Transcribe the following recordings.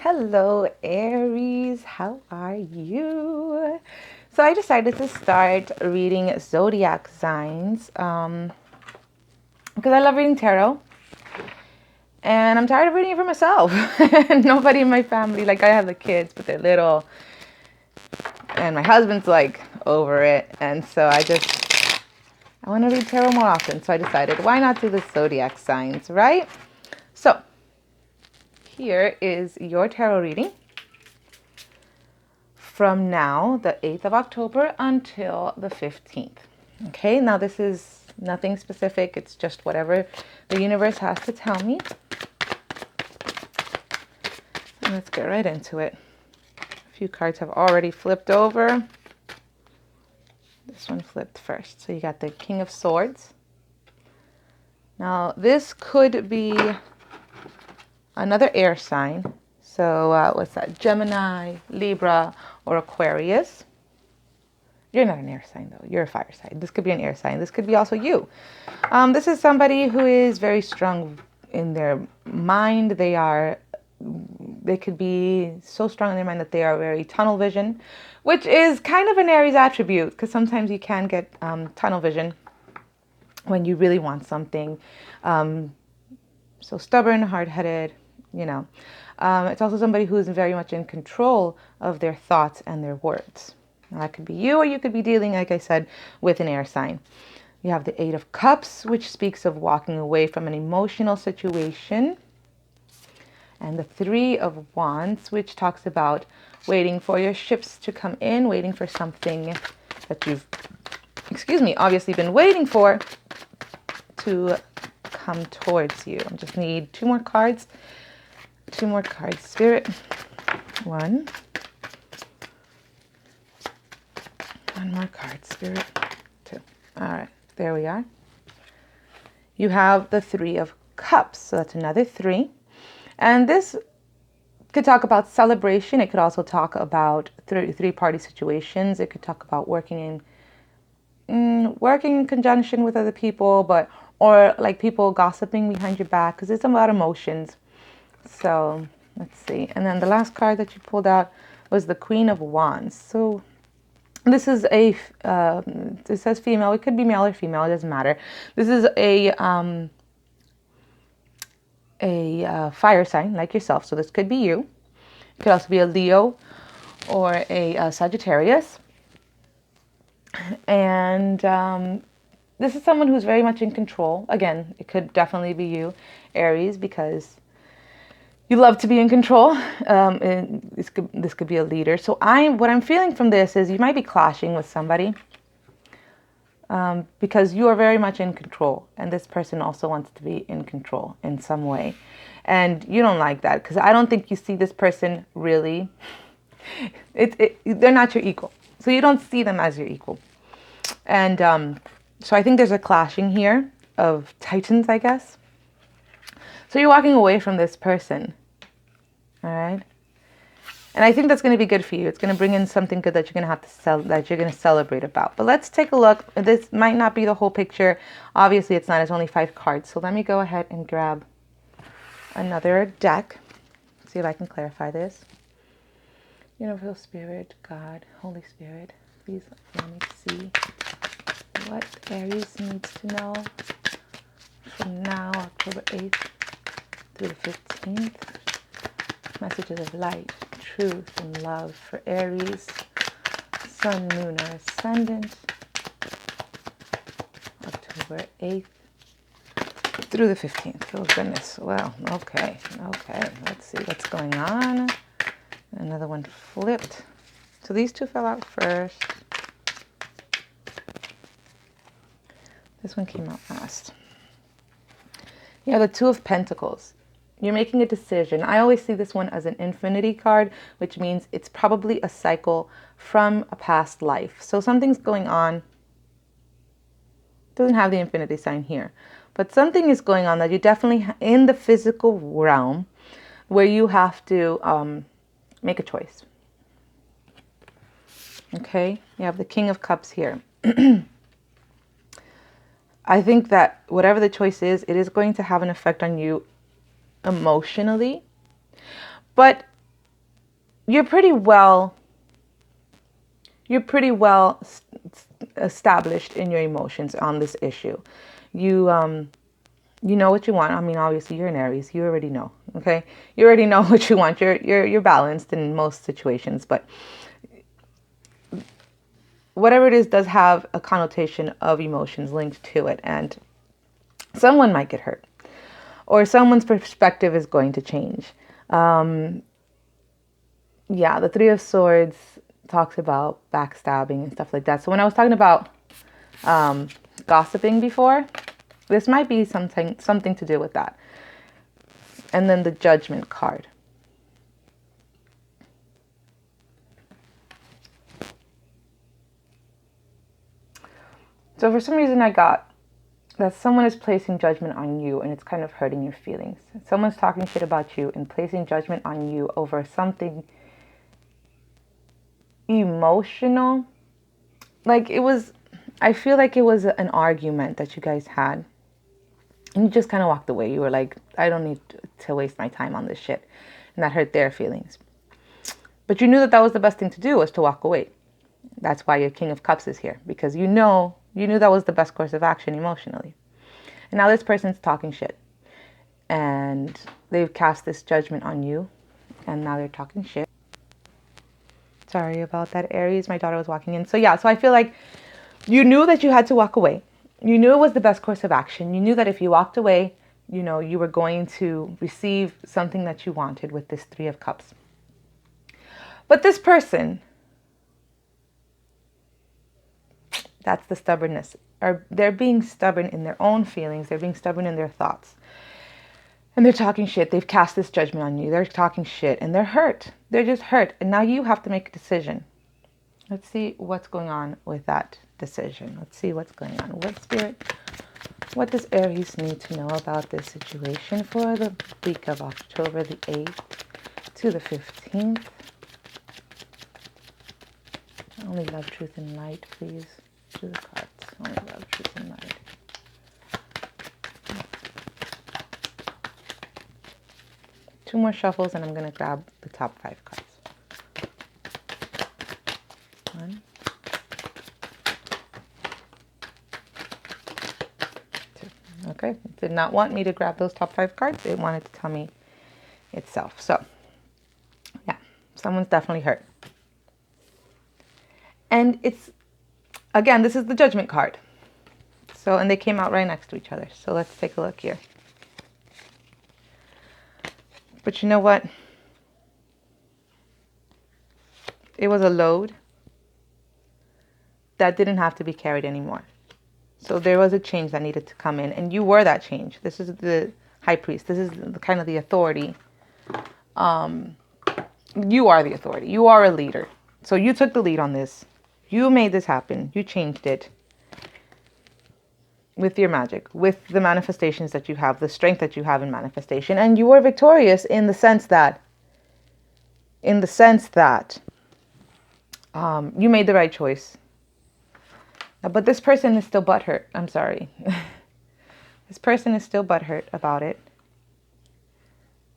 Hello, Aries. How are you? So I decided to start reading zodiac signs because I love reading tarot, and I'm tired of reading it for myself. Nobody in my family, like I have the kids, but they're little, and my husband's like over it, and so I want to read tarot more often. So I decided, why not do the zodiac signs, right? So here is your tarot reading from now, the 8th of October, until the 15th. Okay, now this is nothing specific. It's just whatever the universe has to tell me. And let's get right into it. A few cards have already flipped over. This one flipped first. So you got the King of Swords. Now, this could be another air sign. So what's that? Gemini, Libra, or Aquarius. You're not an air sign, though. You're a fire sign. This could be an air sign. This could be also you. This is somebody who is very strong in their mind. They could be so strong in their mind that they are very tunnel vision, which is kind of an Aries attribute, because sometimes you can get tunnel vision when you really want something. So stubborn, hard-headed, you know. It's also somebody who is very much in control of their thoughts and their words. Now, that could be you, or you could be dealing, like I said, with an air sign. You have the Eight of Cups, which speaks of walking away from an emotional situation. And the Three of Wands, which talks about waiting for your ships to come in, waiting for something that you've, obviously been waiting for to come towards you. I just need two more cards. Two more cards, Spirit. One more card, Spirit. Two. All right, there we are. You have the Three of Cups, so that's another three. And this could talk about celebration. It could also talk about three-party situations. It could talk about working in conjunction with other people, or like people gossiping behind your back, because it's about emotions. So let's see. And then the last card that you pulled out was the Queen of Wands. So this is it says female. It could be male or female. It doesn't matter. This is a fire sign like yourself. So this could be you. It could also be a Leo or a Sagittarius. And this is someone who's very much in control. Again, it could definitely be you, Aries, because you love to be in control. This could be a leader. So what I'm feeling from this is you might be clashing with somebody because you are very much in control, and this person also wants to be in control in some way, and you don't like that because I don't think you see this person really. They're not your equal, so you don't see them as your equal, and so I think there's a clashing here of titans, I guess. So you're walking away from this person, all right? And I think that's going to be good for you. It's going to bring in something good that you're going to have to that you're going to celebrate about. But let's take a look. This might not be the whole picture. Obviously, it's not. It's only 5 cards. So let me go ahead and grab another deck. See if I can clarify this. Universal Spirit, God, Holy Spirit, please let me see what Aries needs to know from now, October 8th through the 15th. Messages of light, truth, and love for Aries, Sun, Moon, or Ascendant, October 8th through the 15th. Oh, goodness. Well, okay. Let's see what's going on. Another one flipped. So these two fell out first. This one came out last. You have the Two of Pentacles. You're making a decision. I always see this one as an infinity card, which means it's probably a cycle from a past life. So something's going on. It doesn't have the infinity sign here, but something is going on that you definitely in the physical realm where you have to make a choice. Okay, you have the King of Cups here. I think that whatever the choice is, it is going to have an effect on you emotionally, but you're pretty well established in your emotions on this issue. You you know what you want. I mean, obviously you're an Aries. You already know. Okay, you already know what you want. You're balanced in most situations, but whatever it is does have a connotation of emotions linked to it, and someone might get hurt, or someone's perspective is going to change. Yeah, the Three of Swords talks about backstabbing and stuff like that. So when I was talking about gossiping before, this might be something to do with that. And then the Judgment card. So for some reason I got that someone is placing judgment on you and it's kind of hurting your feelings. Someone's talking shit about you and placing judgment on you over something emotional. Like it was, I feel like it was an argument that you guys had. And you just kind of walked away. You were like, I don't need to waste my time on this shit. And that hurt their feelings. But you knew that that was the best thing to do, was to walk away. That's why your King of Cups is here. Because you knew that was the best course of action emotionally. And now this person's talking shit. And they've cast this judgment on you. And now they're talking shit. Sorry about that, Aries. My daughter was walking in. So yeah, so I feel like you knew that you had to walk away. You knew it was the best course of action. You knew that if you walked away, you know, you were going to receive something that you wanted with this Three of Cups. But this person, that's the stubbornness. They're being stubborn in their own feelings. They're being stubborn in their thoughts. And they're talking shit. They've cast this judgment on you. They're talking shit and they're hurt. They're just hurt. And now you have to make a decision. Let's see what's going on with that decision. Let's see what's going on. What does Aries need to know about this situation for the week of October the 8th to the 15th? Only love, truth, and light, please. To the cards. Only love, truth, and light. Two more shuffles and I'm going to grab the top 5 cards. 1, 2. Okay, it did not want me to grab those top 5 cards. It wanted to tell me itself. So, yeah, someone's definitely hurt. And it's, again, this is the Judgment card. So, and they came out right next to each other. So let's take a look here. But you know what? It was a load that didn't have to be carried anymore. So there was a change that needed to come in. And you were that change. This is the High Priest. This is kind of the authority. You are the authority. You are a leader. So you took the lead on this. You made this happen. You changed it. With your magic, with the manifestations that you have, the strength that you have in manifestation. And you were victorious in the sense that you made the right choice. But this person is still butthurt. I'm sorry. This person is still butthurt about it.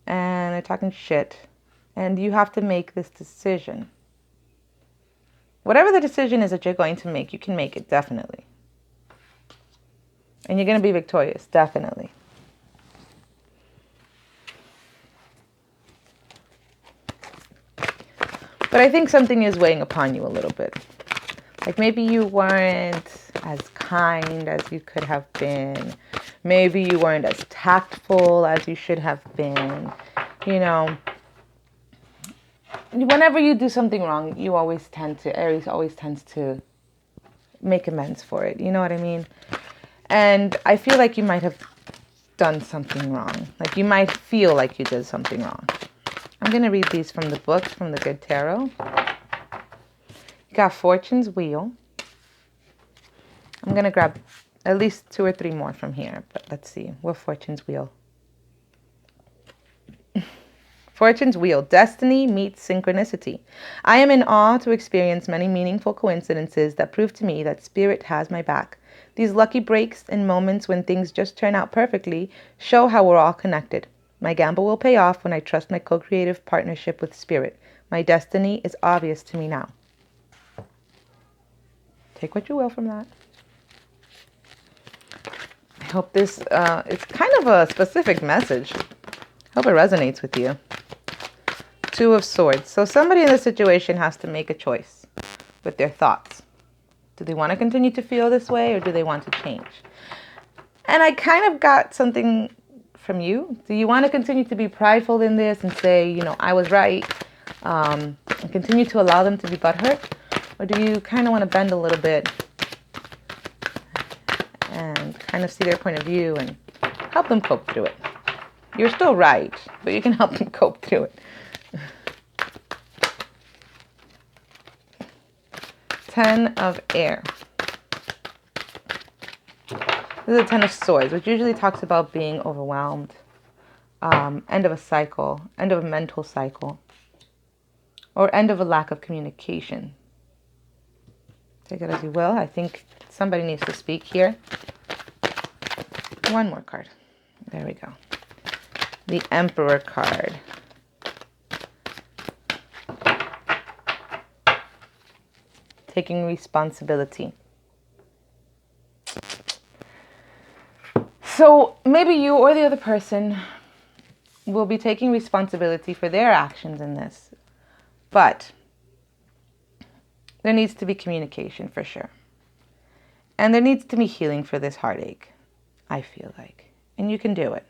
And they're talking shit. And you have to make this decision. Whatever the decision is that you're going to make, you can make it, definitely. And you're going to be victorious, definitely. But I think something is weighing upon you a little bit. Like maybe you weren't as kind as you could have been. Maybe you weren't as tactful as you should have been. You know, whenever you do something wrong, Aries always tends to make amends for it. You know what I mean? And I feel like you might have done something wrong. Like you might feel like you did something wrong. I'm going to read these from the book, from the Good Tarot. You got Fortune's Wheel. I'm going to grab at least 2 or 3 more from here. But let's see. What Fortune's Wheel? Fortune's Wheel. Destiny meets synchronicity. I am in awe to experience many meaningful coincidences that prove to me that Spirit has my back. These lucky breaks and moments when things just turn out perfectly show how we're all connected. My gamble will pay off when I trust my co-creative partnership with Spirit. My destiny is obvious to me now. Take what you will from that. I hope this, it's kind of a specific message. I hope it resonates with you. Two of Swords. So somebody in this situation has to make a choice with their thoughts. Do they want to continue to feel this way, or do they want to change? And I kind of got something from you. Do you want to continue to be prideful in this and say, you know, I was right, and continue to allow them to be butthurt? Or do you kind of want to bend a little bit and kind of see their point of view and help them cope through it? You're still right, but you can help them cope through it. 10 of Air. This is a 10 of Swords, which usually talks about being overwhelmed. End of a cycle, end of a mental cycle, or end of a lack of communication. Take it as you will. I think somebody needs to speak here. One more card. There we go. The Emperor card. Taking responsibility. So maybe you or the other person will be taking responsibility for their actions in this. But there needs to be communication for sure. And there needs to be healing for this heartache, I feel like. And you can do it.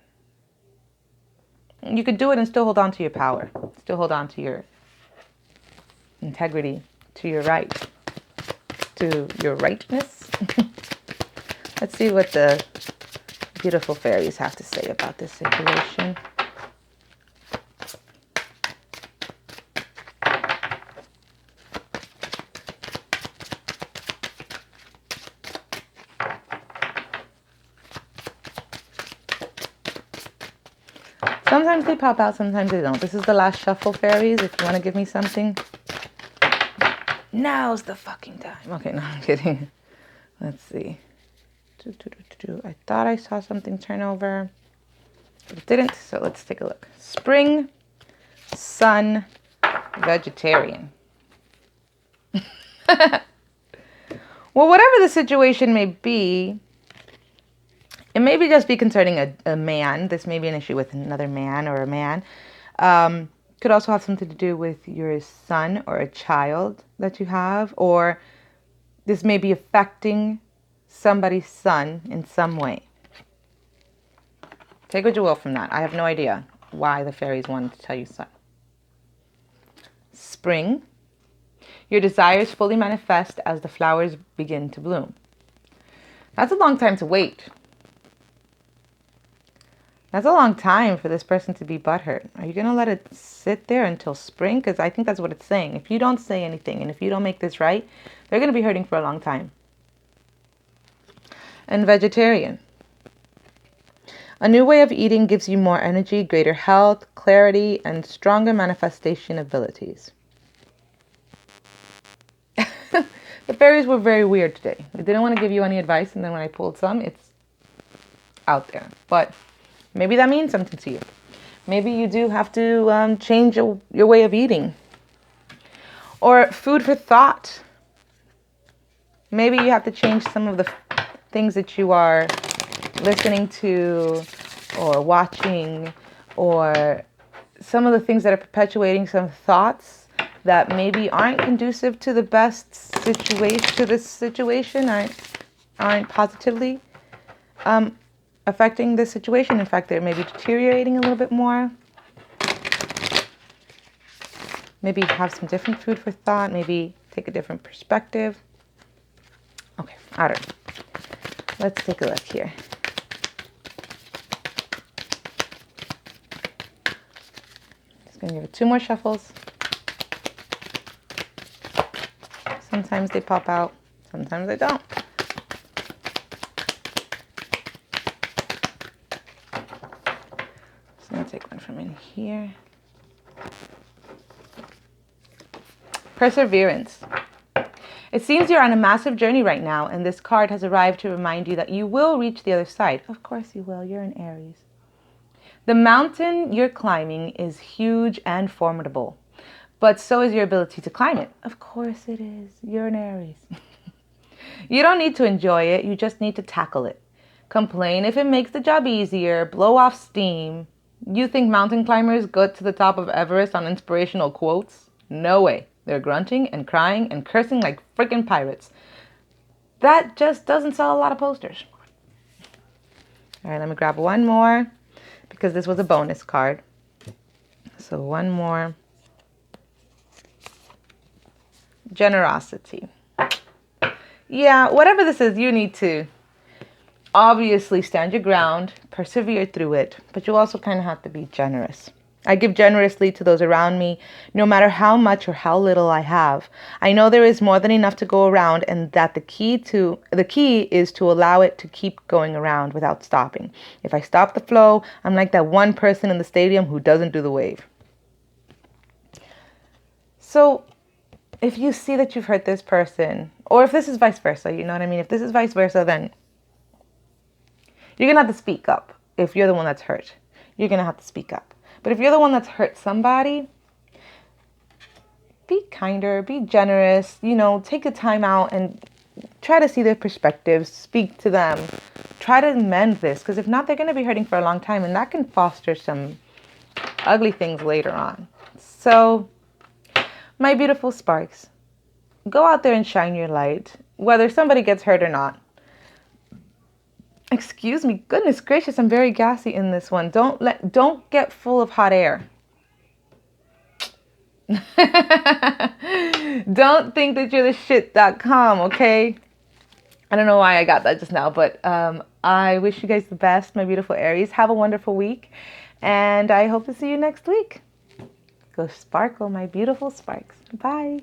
You could do it and still hold on to your power. Still hold on to your integrity, to your right, to your rightness. Let's see what the beautiful fairies have to say about this situation. Sometimes they pop out, sometimes they don't. This is the last shuffle, fairies. If you want to give me something, now's the fucking time. Okay, no, I'm kidding. Let's see. I thought I saw something turn over, but it didn't, so let's take a look. Spring, Sun, Vegetarian. Well, whatever the situation may be, it may be just be concerning a man. This may be an issue with another man or a man. Could also have something to do with your son or a child that you have, or this may be affecting somebody's son in some way. Take what you will from that. I have no idea why the fairies wanted to tell you son. Spring. Your desires fully manifest as the flowers begin to bloom. That's a long time to wait. That's a long time for this person to be butthurt. Are you going to let it sit there until spring? Because I think that's what it's saying. If you don't say anything and if you don't make this right, they're going to be hurting for a long time. And Vegetarian. A new way of eating gives you more energy, greater health, clarity, and stronger manifestation abilities. The fairies were very weird today. They didn't want to give you any advice, and then when I pulled some, it's out there. But maybe that means something to you. Maybe you do have to change your way of eating. Or food for thought. Maybe you have to change some of the things that you are listening to or watching, or some of the things that are perpetuating some thoughts that maybe aren't conducive to the best situation, to this situation, aren't positively affecting the situation. In fact, they're maybe deteriorating a little bit more. Maybe have some different food for thought. Maybe take a different perspective. Okay, I don't know. Let's take a look here. Just gonna give it 2 more shuffles. Sometimes they pop out, sometimes they don't. Just gonna take one from in here. Perseverance. It seems you're on a massive journey right now, and this card has arrived to remind you that you will reach the other side. Of course you will. You're an Aries. The mountain you're climbing is huge and formidable, but so is your ability to climb it. Of course it is. You're an Aries. You don't need to enjoy it. You just need to tackle it. Complain if it makes the job easier. Blow off steam. You think mountain climbers go to the top of Everest on inspirational quotes? No way. They're grunting and crying and cursing like freaking pirates. That just doesn't sell a lot of posters. All right, let me grab one more because this was a bonus card. So one more. Generosity. Yeah, whatever this is, you need to obviously stand your ground, persevere through it, but you also kind of have to be generous. I give generously to those around me, no matter how much or how little I have. I know there is more than enough to go around, and that the key is to allow it to keep going around without stopping. If I stop the flow, I'm like that one person in the stadium who doesn't do the wave. So if you see that you've hurt this person, or if this is vice versa, you know what I mean? If this is vice versa, then you're going to have to speak up. If you're the one that's hurt, you're going to have to speak up. But if you're the one that's hurt somebody, be kinder, be generous, take the time out and try to see their perspectives, speak to them, try to mend this. Because if not, they're going to be hurting for a long time, and that can foster some ugly things later on. So, my beautiful sparks, go out there and shine your light, whether somebody gets hurt or not. Excuse me, goodness gracious, I'm very gassy in this one. Don't get full of hot air. Don't think that you're the shit.com, okay? I don't know why I got that just now, but I wish you guys the best, my beautiful Aries. Have a wonderful week, and I hope to see you next week. Go sparkle, my beautiful sparks. Bye.